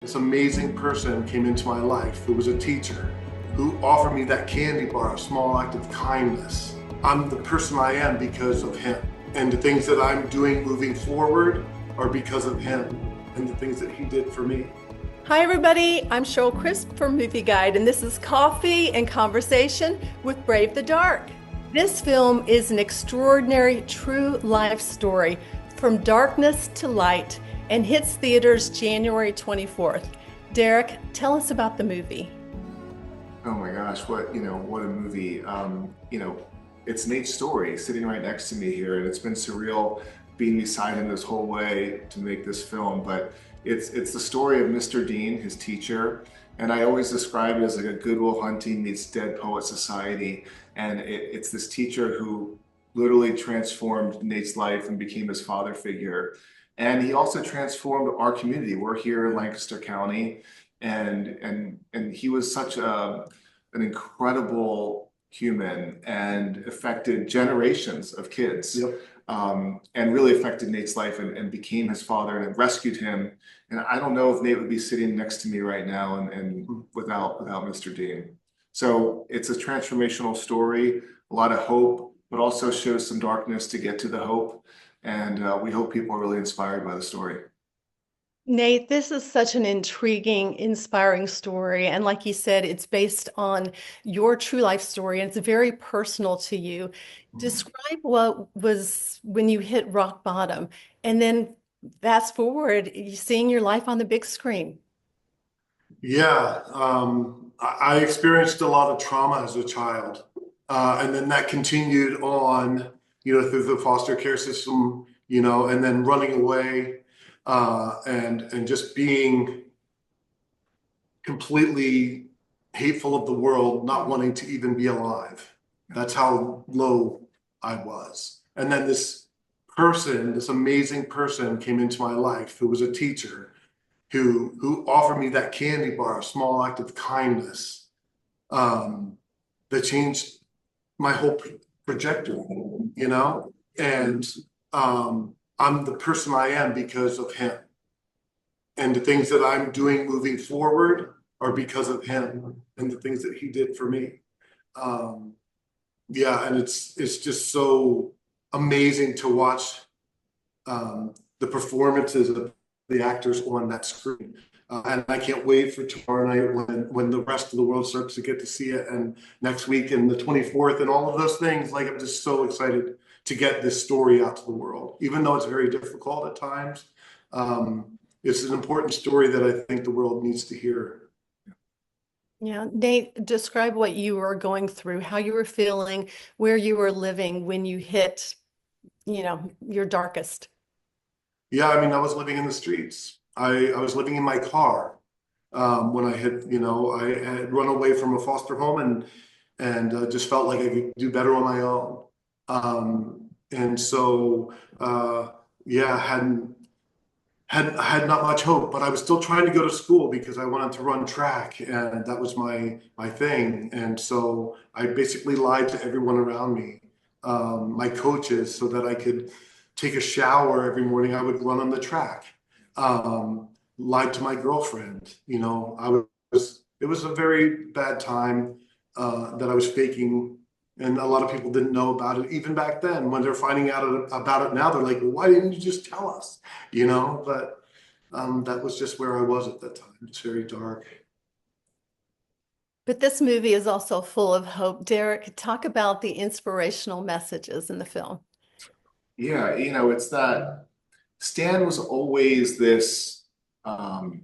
This amazing person came into my life who was a teacher who offered me that candy bar, a small act of kindness. I'm the person I am because of him. And the things that I'm doing moving forward are because of him and the things that he did for me. Hi, everybody. I'm Cheryl Crisp from Movieguide, and this is Coffee and Conversation with Brave the Dark. This film is an extraordinary true life story from darkness to light and hits theaters January 24th. Derek, tell us about the movie. Oh my gosh, what a movie. It's Nate's story sitting right next to me here, and it's been surreal being beside him this whole way to make this film. But it's the story of Mr. Deen, his teacher, and I always describe it as like a Goodwill Hunting meets Dead Poet Society. And it's this teacher who literally transformed Nate's life and became his father figure. And he also transformed our community. We're here in Lancaster County, and he was such an incredible human and affected generations of kids. Yep. And really affected Nate's life and became his father and rescued him. And I don't know if Nate would be sitting next to me right now and without Mr. Deen. So it's a transformational story, a lot of hope, but also shows some darkness to get to the hope. And we hope people are really inspired by the story. Nate, this is such an intriguing, inspiring story. And like you said, it's based on your true life story and it's very personal to you. Describe what was when you hit rock bottom and then fast forward, you seeing your life on the big screen. Yeah, I experienced a lot of trauma as a child. And then that continued on, through the foster care system, and then running away, and just being completely hateful of the world, not wanting to even be alive. That's how low I was. And then this amazing person came into my life who was a teacher who offered me that candy bar, a small act of kindness, that changed my whole trajectory, and I'm the person I am because of him. And the things that I'm doing moving forward are because of him and the things that he did for me. Um, yeah, and it's just so amazing to watch the performances of the actors on that screen. And I can't wait for tomorrow night when the rest of the world starts to get to see it, and next week and the 24th and all of those things. Like, I'm just so excited to get this story out to the world, even though it's very difficult at times. It's an important story that I think the world needs to hear. Yeah, Nate, describe what you were going through, how you were feeling, where you were living when you hit, your darkest. Yeah, I mean, I was living in the streets. I was living in my car when I had run away from a foster home and just felt like I could do better on my own. And so, yeah, had not much hope, but I was still trying to go to school because I wanted to run track, and that was my thing. And so I basically lied to everyone around me, my coaches, so that I could take a shower every morning. I would run on the track. Lied to my girlfriend. It was a very bad time that I was faking, and a lot of people didn't know about it even back then. When they're finding out about it now, they're like, well, "Why didn't you just tell us?" But that was just where I was at that time. It's very dark. But this movie is also full of hope. Derek, talk about the inspirational messages in the film. Yeah, it's that Stan was always this, um,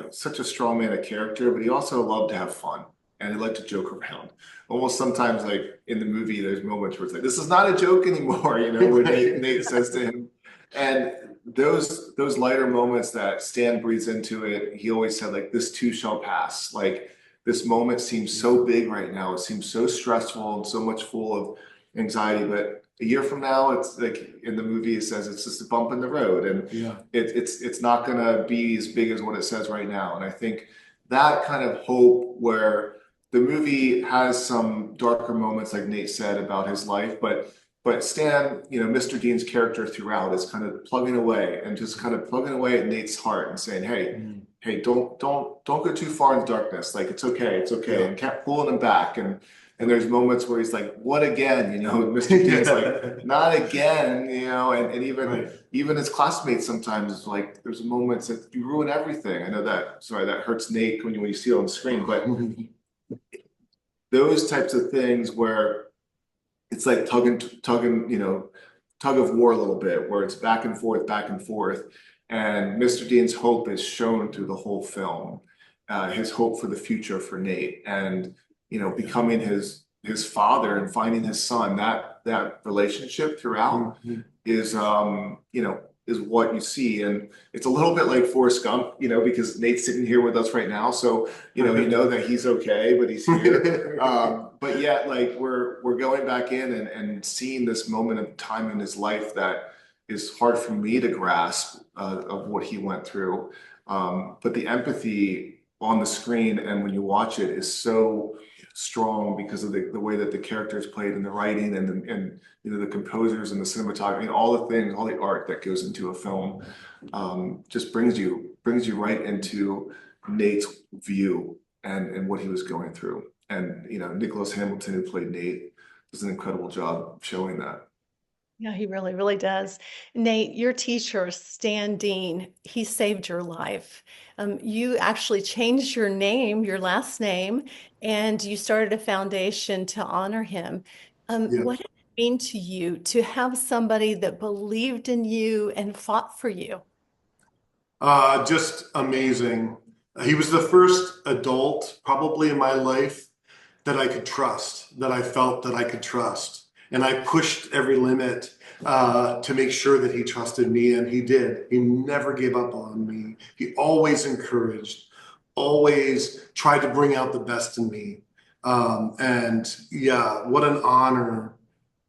such a strong man of character, but he also loved to have fun and he liked to joke around. Almost sometimes, like in the movie, there's moments where it's like, "This is not a joke anymore," where Nate says to him. And those lighter moments that Stan breathes into it, he always said, like, "This too shall pass." Like, this moment seems so big right now. It seems so stressful and so much full of anxiety, but a year from now, it's like in the movie, it says it's just a bump in the road, and Yeah. it's not gonna be as big as what it says right now. And I think that kind of hope, where the movie has some darker moments, like Nate said about his life, but but Stan, Mr. Dean's character throughout is kind of plugging away and just kind of plugging away at Nate's heart and saying, hey, don't go too far in the darkness. Like it's okay, Yeah. and kept pulling him back. And there's moments where he's like, what again? Mr. Dean's like, not again, and even Right. even his classmates sometimes like there's moments that you ruin everything. I know that, sorry, that hurts Nate when you see it on screen, but those types of things where it's like tug of war a little bit, where it's back and forth. And Mr. Dean's hope is shown through the whole film, his hope for the future for Nate, and becoming his father and finding his son. That relationship throughout is is what you see, and it's a little bit like Forrest Gump, because Nate's sitting here with us right now, so you know that he's okay, but he's here. But yet, like we're going back in and seeing this moment of time in his life that is hard for me to grasp of what he went through. But the empathy on the screen and when you watch it is so strong because of the way that the characters played and the writing and the composers and the cinematography and all the things, all the art that goes into a film, just brings you right into Nate's view and what he was going through. And Nicholas Hamilton, who played Nate, does an incredible job showing that. Yeah, he really, really does. Nate, your teacher, Stan Deen, he saved your life. You actually changed your name, your last name, and you started a foundation to honor him. Yeah. What did it mean to you to have somebody that believed in you and fought for you? Just amazing. He was the first adult probably in my life that I could trust, that I felt that I could trust. And I pushed every limit to make sure that he trusted me, and he did. He never gave up on me. He always encouraged, always tried to bring out the best in me. And yeah, what an honor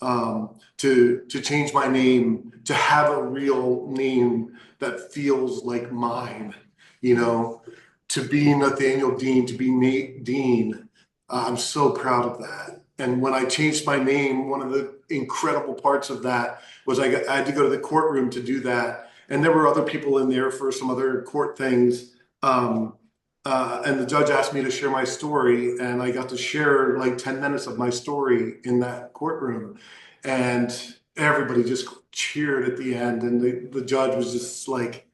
to change my name, to have a real name that feels like mine, you know, to be Nathaniel Dean, to be Nate Dean. I'm so proud of that. And when I changed my name, one of the incredible parts of that was I had to go to the courtroom to do that. And there were other people in there for some other court things. And the judge asked me to share my story, and I got to share like 10 minutes of my story in that courtroom. And everybody just cheered at the end. And the judge was just like,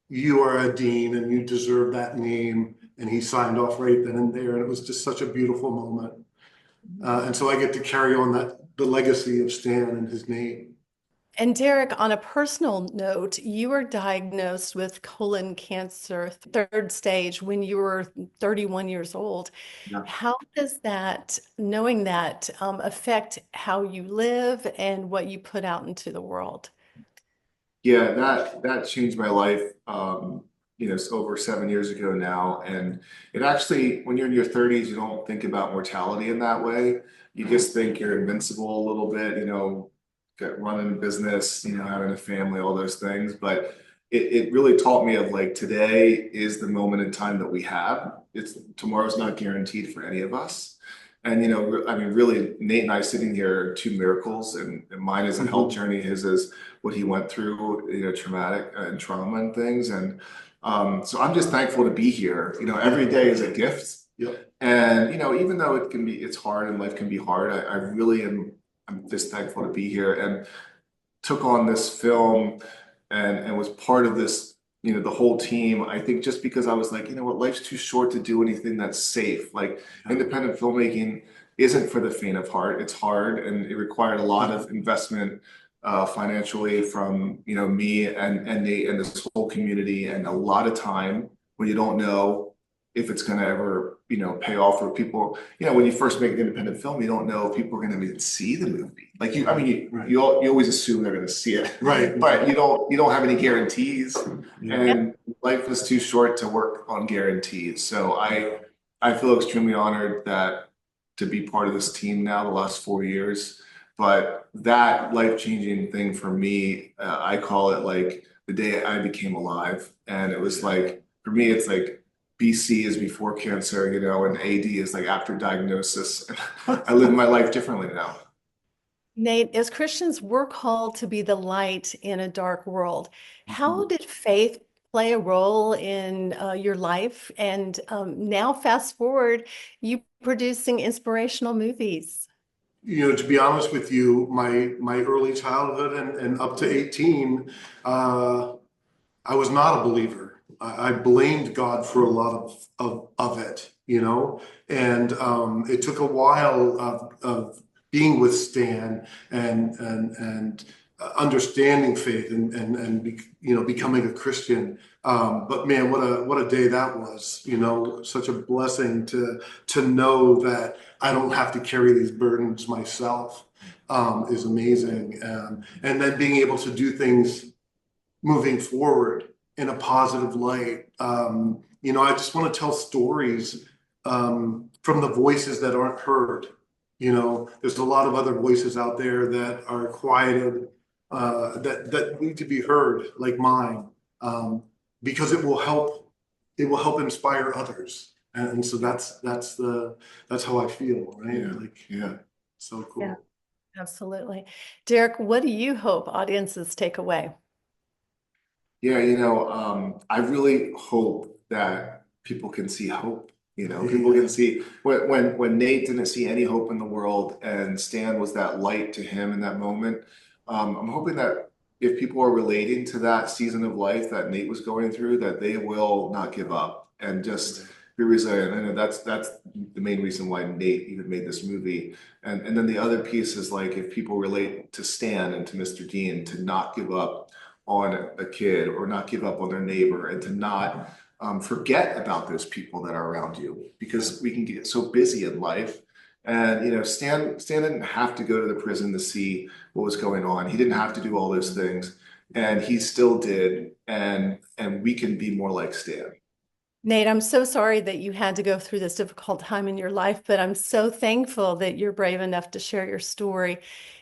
you are a dean and you deserve that name. And he signed off right then and there. And it was just such a beautiful moment. And so I get to carry on the legacy of Stan and his name. And Derek, on a personal note, you were diagnosed with colon cancer, third stage, when you were 31 years old. Yeah. How does that, knowing that, affect how you live and what you put out into the world? Yeah, that changed my life. It's over 7 years ago now, and it actually, when you're in your 30s, you don't think about mortality in that way. You just think you're invincible a little bit, running a business, having a family, all those things. But it really taught me of like today is the moment in time that we have. Tomorrow's not guaranteed for any of us. And I mean, really, Nate and I sitting here are two miracles, and mine is a health journey. His is what he went through, traumatic and trauma and things. And so I'm just thankful to be here. Every day is a gift. Yep. And even though it's hard and life can be hard, I really am. I'm just thankful to be here and took on this film and was part of this. The whole team. I think just because I was like, what, life's too short to do anything that's safe. Like independent filmmaking isn't for the faint of heart. It's hard and it required a lot of investment financially from me and Nate and this whole community, and a lot of time when you don't know if it's going to ever pay off for people. When you first make an independent film, you don't know if people are going to even see the movie. Like you always assume they're going to see it, Right. but you don't have any guarantees, Yeah. and life is too short to work on guarantees. So I feel extremely honored to be part of this team now the last 4 years. But that life-changing thing for me, I call it like the day I became alive. And it was like, for me, it's like BC is before cancer, and AD is like after diagnosis. I live my life differently now. Nate, as Christians, we're called to be the light in a dark world. How Mhm. did faith play a role in your life? And now, fast forward, you producing inspirational movies. To be honest with you, my early childhood and up to 18, uh, I was not a believer. I blamed God for a lot of it, and it took a while of being with Stan and understanding faith and becoming a Christian. But man, what a day that was, such a blessing to know that I don't have to carry these burdens myself, is amazing. And then being able to do things moving forward in a positive light. I just want to tell stories from the voices that aren't heard. There's a lot of other voices out there that are quieted, that need to be heard, like mine, because it will help inspire others. And so that's how I feel, right? Yeah, Like, yeah. so Yeah, cool. absolutely. Derek, what do you hope audiences take away? Yeah, I really hope that people can see hope. People can Yeah. see when Nate didn't see any hope in the world and Stan was that light to him in that moment. I'm hoping that if people are relating to that season of life that Nate was going through, that they will not give up and just be resilient. I know that's the main reason why Nate even made this movie. And then the other piece is like if people relate to Stan and to Mr. Dean, to not give up on a kid or not give up on their neighbor and to not forget about those people that are around you because we can get so busy in life. And Stan didn't have to go to the prison to see what was going on. He didn't have to do all those things, and he still did. And we can be more like Stan. Nate, I'm so sorry that you had to go through this difficult time in your life, but I'm so thankful that you're brave enough to share your story.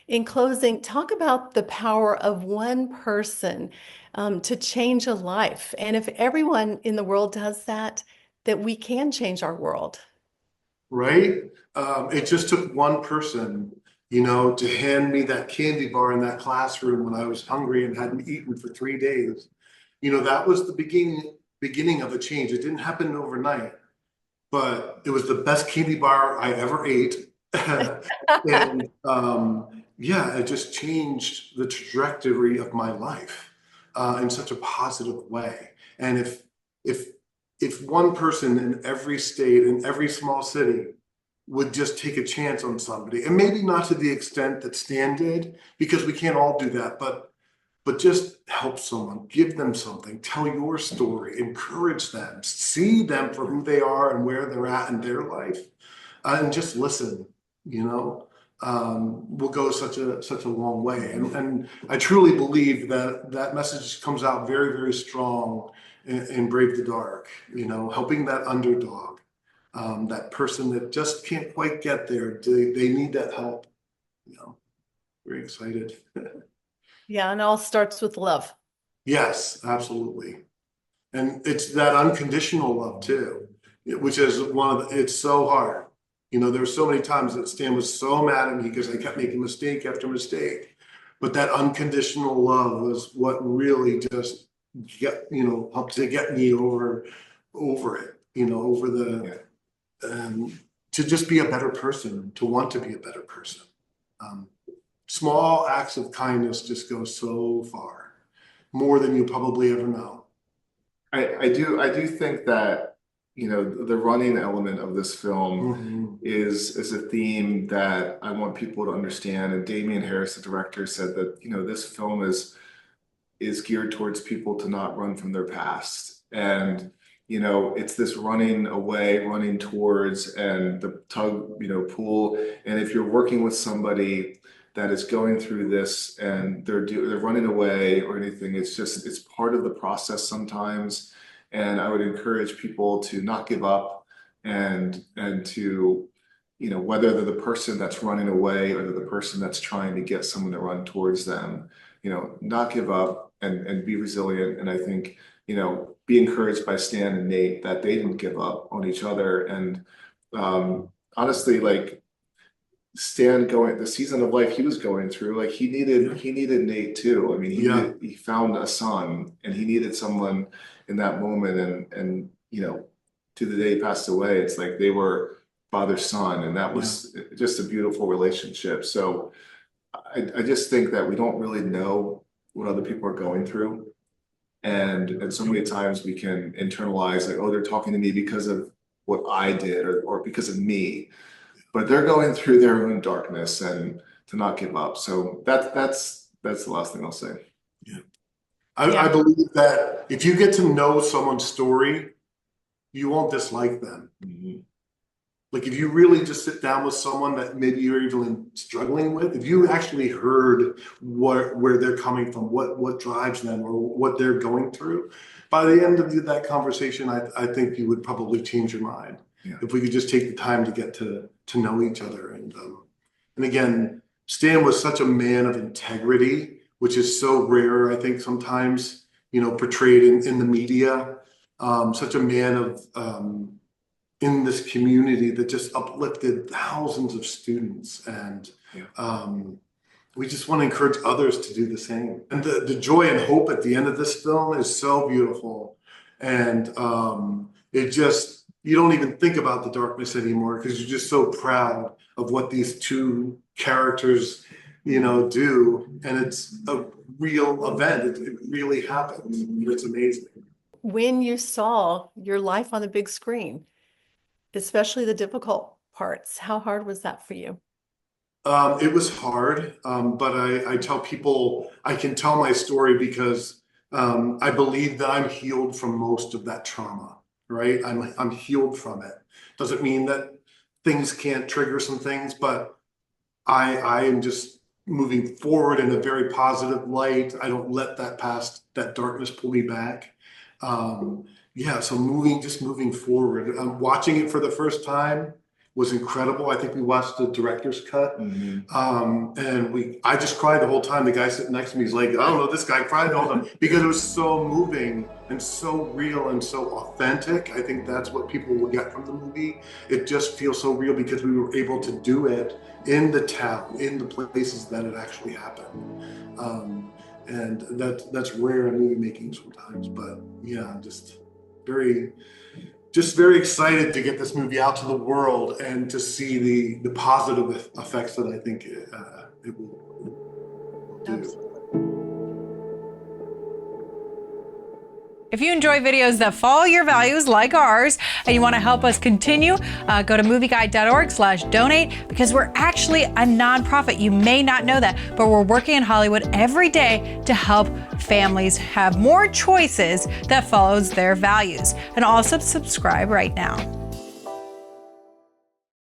In closing, talk about the power of one person to change a life. And if everyone in the world does that, that we can change our world. Right? It just took one person, to hand me that candy bar in that classroom when I was hungry and hadn't eaten for 3 days. That was the beginning of a change. It didn't happen overnight, but it was the best candy bar I ever ate. And yeah, it just changed the trajectory of my life in such a positive way. And if if one person in every state, in every small city, would just take a chance on somebody, and maybe not to the extent that Stan did, because we can't all do that, but just help someone, give them something, tell your story, encourage them, see them for who they are and where they're at in their life, and just listen, you know, will go such a long way. And I truly believe that that message comes out very, very strong in Brave the Dark, helping that underdog, that person that just can't quite get there. They need that help, you know. Very excited. Yeah, and it all starts with love. Yes, absolutely. And it's that unconditional love too, which is it's so hard. There were so many times that Stan was so mad at me because I kept making mistake after mistake. But that unconditional love was what really just helped to get me over it, over Yeah. to just be a better person, to want to be a better person. Um, Small acts of kindness just go so far, more than you probably ever know. I do think that the running element of this film Mhm. is a theme that I want people to understand. And Damian Harris, the director, said that this film is geared towards people to not run from their past. And, it's this running away, running towards, and the tug, pull. And if you're working with somebody that is going through this and they're running away or anything, it's part of the process sometimes. And I would encourage people to not give up and to, whether they're the person that's running away or they're the person that's trying to get someone to run towards them, not give up and be resilient. And I think, be encouraged by Stan and Nate that they didn't give up on each other. And honestly, like Stan going the season of life he was going through, like he needed Nate too. I mean, he found a son, and he needed someone in that moment, and to the day he passed away, it's like they were father-son, and that was just a beautiful relationship. So I just think that we don't really know what other people are going through. And so many times we can internalize like, oh, they're talking to me because of what I did or because of me. But they're going through their own darkness, and to not give up. So that's the last thing I'll say. Yeah. I believe that if you get to know someone's story, you won't dislike them. Mm-hmm. Like if you really just sit down with someone that maybe you're even struggling with, if you actually heard where they're coming from, what drives them or what they're going through, by the end of that conversation, I think you would probably change your mind. Yeah. If we could just take the time to get to know each other. And again, Stan was such a man of integrity, which is so rare, I think, sometimes, portrayed in the media. Such a man of in this community that just uplifted thousands of students. And we just want to encourage others to do the same. And the joy and hope at the end of this film is so beautiful. And it just, you don't even think about the darkness anymore because you're just so proud of what these two characters, do. And it's a real event. It really happened. It's amazing. When you saw your life on the big screen, especially the difficult parts, how hard was that for you? It was hard, but I tell people I can tell my story because I believe that I'm healed from most of that trauma. Right? I'm healed from it. Doesn't mean that things can't trigger some things, but I am just moving forward in a very positive light. I don't let that darkness pull me back. So moving forward. Watching it for the first time was incredible. I think we watched the director's cut. Mm-hmm. And I just cried the whole time. The guy sitting next to me is like, I don't know, this guy cried all the time because it was so moving and so real and so authentic. I think that's what people will get from the movie. It just feels so real because we were able to do it in the town, in the places that it actually happened. And that's rare in movie making sometimes. But yeah, I'm just very excited to get this movie out to the world and to see the positive effects that I think it will do. Absolutely. If you enjoy videos that follow your values like ours and you want to help us continue, go to movieguide.org/donate because we're actually a nonprofit. You may not know that, but we're working in Hollywood every day to help families have more choices that follows their values. And also subscribe right now.